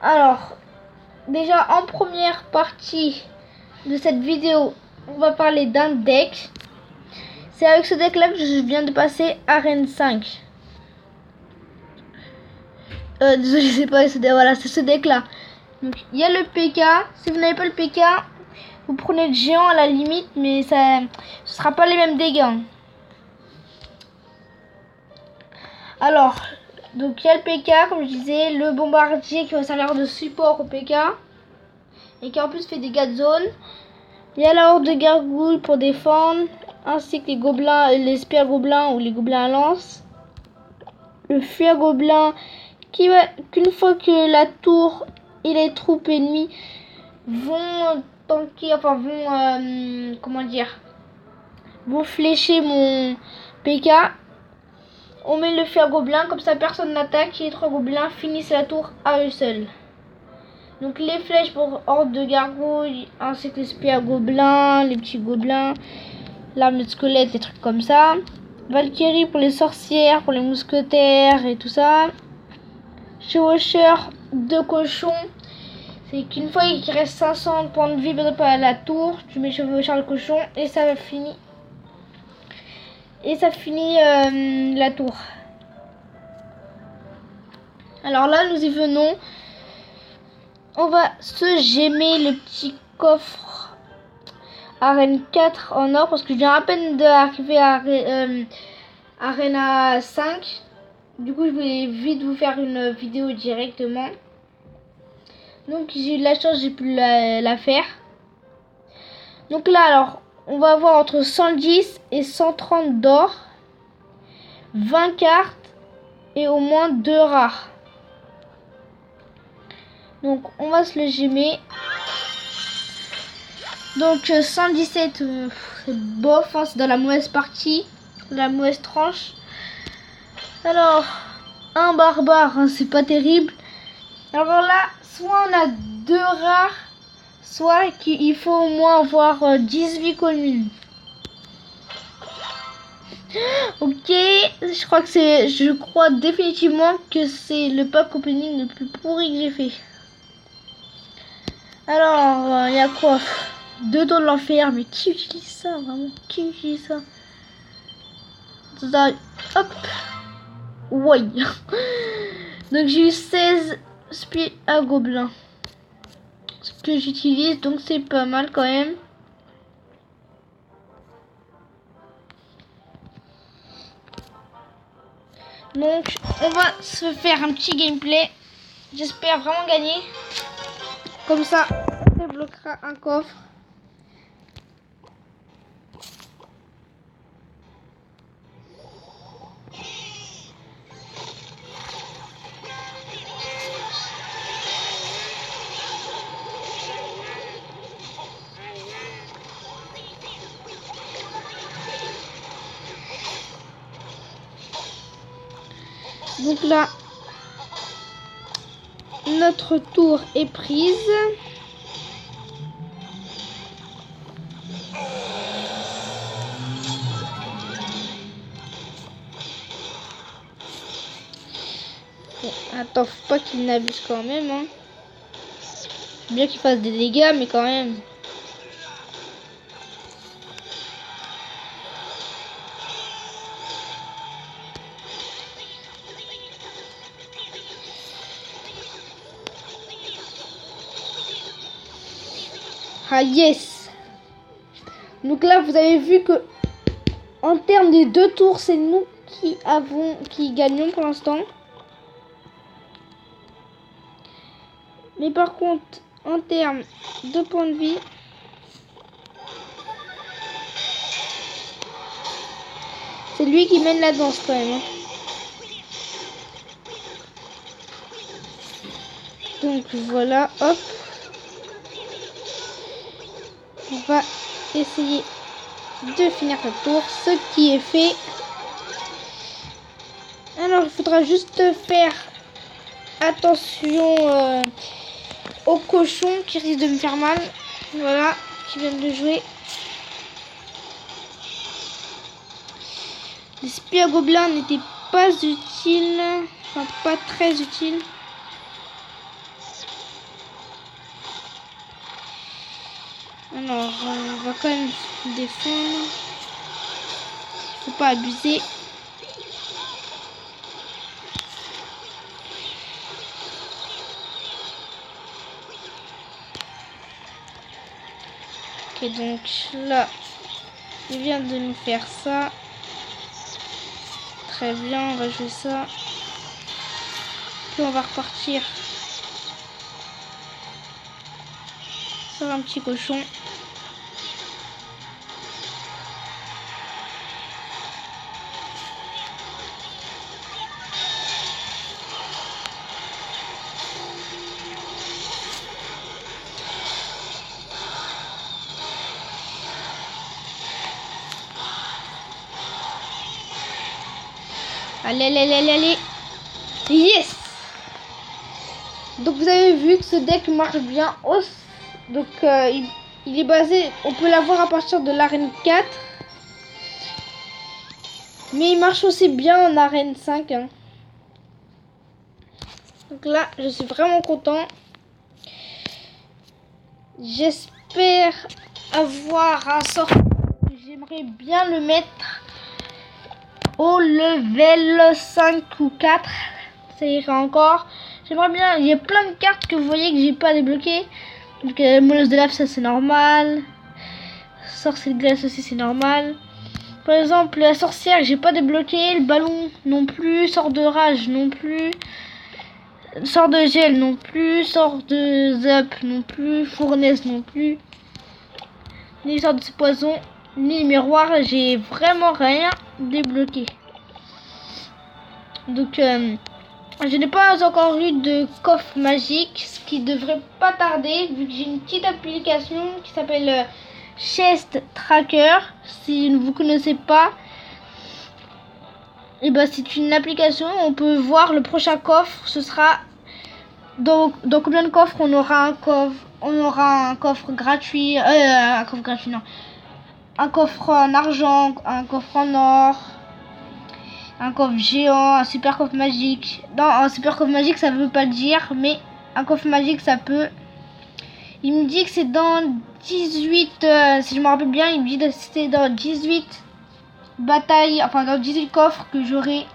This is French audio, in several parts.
Alors, déjà en première partie de cette vidéo, on va parler d'un deck. C'est avec ce deck là que je viens de passer Arène 5. Désolé, c'est pas ce deck, voilà, c'est ce deck là. Donc il y a le PK. Si vous n'avez pas le PK, vous prenez le géant à la limite, mais ce sera pas les mêmes dégâts. Alors, donc il y a le PK, comme je disais, le bombardier qui va servir de support au PK et qui en plus fait des dégâts de zone. Il y a la horde de gargouilles pour défendre, ainsi que les gobelins, les spears gobelins ou les gobelins à lance. Le fuir gobelin qui va, qu'une fois que la tour et les troupes ennemies vont tanker, enfin vont, comment dire, vont flécher mon PK, on met le fer gobelin, comme ça personne n'attaque et les 3 gobelins finissent la tour à eux seuls. Donc les flèches pour horde de gargouilles, ainsi que les spears gobelins, les petits gobelins, l'arme de squelette, des trucs comme ça. Valkyrie pour les sorcières, pour les mousquetaires et tout ça. Chevaucheur de cochon, c'est qu'une fois qu'il reste 500 points de vie à la tour, tu mets chevaucheur de cochon et ça finit. Et ça finit la tour. Alors là, nous y venons. On va se gémer le petit coffre Arène 4 en or parce que je viens à peine d'arriver à Arena 5. Du coup, je vais vite vous faire une vidéo directement. Donc, j'ai eu de la chance, j'ai pu la faire. Donc là, alors, on va avoir entre 110 et 130 d'or, 20 cartes et au moins 2 rares. Donc, on va se le gémer. Donc, 117, c'est bof, hein, c'est dans la mauvaise partie, la mauvaise tranche. Alors, un barbare, hein, c'est pas terrible. Alors là, soit on a 2 rares, soit qu'il faut au moins avoir 18 communes. Ok, je crois définitivement que c'est le pack opening le plus pourri que j'ai fait. Alors, il y a quoi? 2 tours de l'enfer, mais qui utilise ça vraiment? Qui utilise ça? Hop. Ouais. Donc j'ai eu 16 spears à gobelins. Ce que j'utilise, donc c'est pas mal quand même. Donc on va se faire un petit gameplay. J'espère vraiment gagner. Comme ça, on débloquera un coffre. Donc là, notre tour est prise. Bon, attends, faut pas qu'il n'abuse quand même. Hein. C'est bien qu'il fasse des dégâts, mais quand même. Ah yes. Donc là vous avez vu que en termes des 2 tours c'est nous qui gagnons pour l'instant. Mais par contre en termes de points de vie, c'est lui qui mène la danse quand même. Hein. Donc voilà, hop. On va essayer de finir le tour, ce qui est fait. Alors il faudra juste faire attention aux cochons qui risquent de me faire mal. Voilà, qui viennent de jouer. Les spears gobelins n'étaient pas utiles, enfin pas très utiles. Alors, on va quand même se défendre. Faut pas abuser. Ok, donc là, il vient de nous faire ça. Très bien, on va jouer ça. Puis on va repartir sur un petit cochon. Allez, allez, allez, allez, allez. Yes! Donc vous avez vu que ce deck marche bien. Donc il est basé, on peut l'avoir à partir de l'arène 4. Mais il marche aussi bien en arène 5. Hein. Donc là, je suis vraiment content. J'espère avoir un sort. J'aimerais bien le mettre au level 5 ou 4. Ça irait encore. J'aimerais bien. Il y a plein de cartes que vous voyez que j'ai pas débloquées. Donc molosse de lave, ça c'est normal. Sorcier de glace aussi c'est normal. Par exemple la sorcière j'ai pas débloqué. Le ballon non plus. Sort de rage non plus. Sort de gel non plus. Sort de zap non plus. Fournaise non plus. Ni sort de poison. Ni miroir. J'ai vraiment rien débloqué. Donc je n'ai pas encore eu de coffre magique, ce qui devrait pas tarder vu que j'ai une petite application qui s'appelle Chest Tracker. Si vous ne connaissez pas, et ben c'est une application où on peut voir le prochain coffre. Ce sera dans combien de coffres on aura un coffre gratuit, un coffre gratuit non, un coffre en argent, un coffre en or. Un coffre géant, un super coffre magique. Non, un super coffre magique, ça veut pas le dire, mais un coffre magique, ça peut. Il me dit que c'est dans 18, si je me rappelle bien, il me dit que c'est dans 18 batailles, enfin dans 18 coffres que j'aurai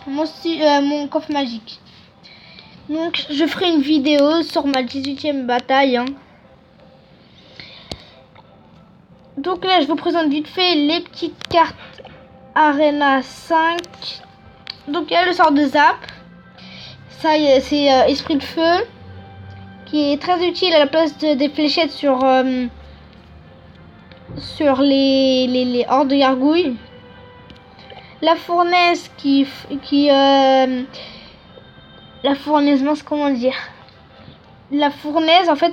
mon coffre magique. Donc, je ferai une vidéo sur ma 18e bataille. Hein. Donc là, je vous présente vite fait les petites cartes Arena 5. Donc il y a le sort de zap. Ça c'est esprit de feu qui est très utile à la place des fléchettes sur les hordes de gargouilles. La fournaise la fournaise, mince, comment dire. La fournaise en fait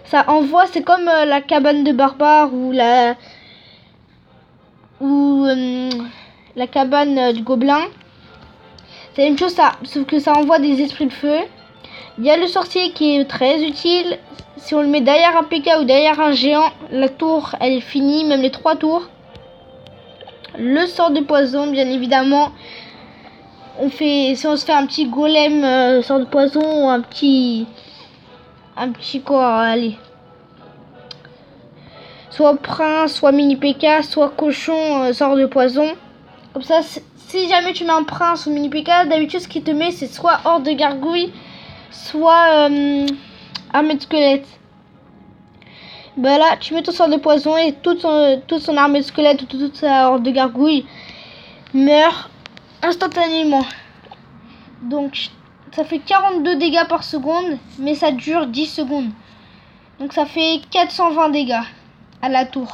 ça envoie, c'est comme la cabane de barbare ou la cabane du gobelin. C'est la même chose ça, sauf que ça envoie des esprits de feu. Il y a le sorcier qui est très utile. Si on le met derrière un PK ou derrière un géant, la tour elle est finie, même les 3 tours. Le sort de poison, bien évidemment. Si on se fait un petit golem sort de poison, un petit quoi, allez. Soit prince, soit mini PK, soit cochon, sort de poison. Comme ça, si jamais tu mets un prince ou mini PK, d'habitude ce qu'il te met c'est soit horde de gargouille, soit armée de squelette. Bah là, tu mets ton sort de poison et toute son armée de squelette ou toute sa horde de gargouille meurt instantanément. Donc ça fait 42 dégâts par seconde, mais ça dure 10 secondes. Donc ça fait 420 dégâts à la tour.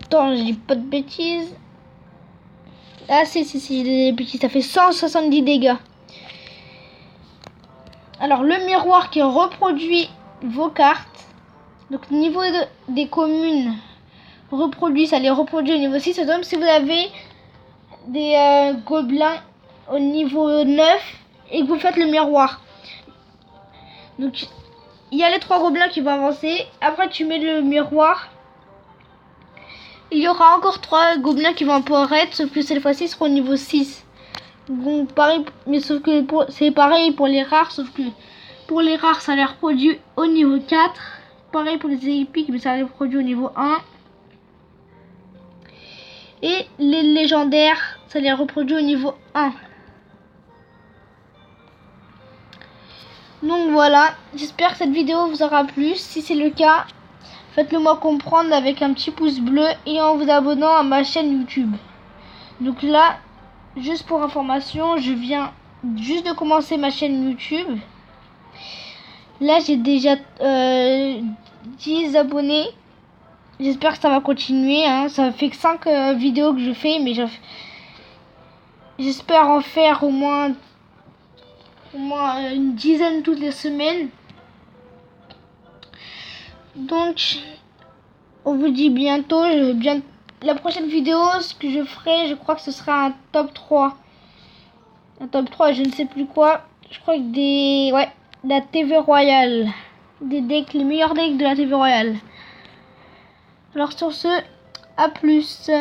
Attends, je dis pas de bêtises. Ah si, des bêtises. Ça fait 170 dégâts. Alors le miroir qui reproduit vos cartes. Donc niveau des communes reproduit, ça les reproduit au niveau 6. Donc si vous avez des gobelins au niveau 9 et que vous faites le miroir. Donc il y a les 3 gobelins qui vont avancer. Après tu mets le miroir. Il y aura encore 3 gobelins qui vont apparaître, sauf que cette fois-ci ils seront au niveau 6. Donc pareil, mais sauf que c'est pareil pour les rares, sauf que Pour les rares, ça les reproduit au niveau 4. Pareil pour les épiques, mais ça les reproduit au niveau 1. Et les légendaires, ça les reproduit au niveau 1. Donc voilà, j'espère que cette vidéo vous aura plu. Si c'est le cas, faites-le moi comprendre avec un petit pouce bleu et en vous abonnant à ma chaîne YouTube. Donc là, juste pour information, je viens juste de commencer ma chaîne YouTube. Là, j'ai déjà 10 abonnés. J'espère que ça va continuer. Hein. Ça fait que 5 vidéos que je fais, mais j'espère en faire au moins une dizaine toutes les semaines. Donc, on vous dit bientôt. La prochaine vidéo, ce que je ferai, je crois que ce sera un top 3. Un top 3, je ne sais plus quoi. Je crois que la TV Royale. Des decks, les meilleurs decks de la TV Royale. Alors sur ce, à plus.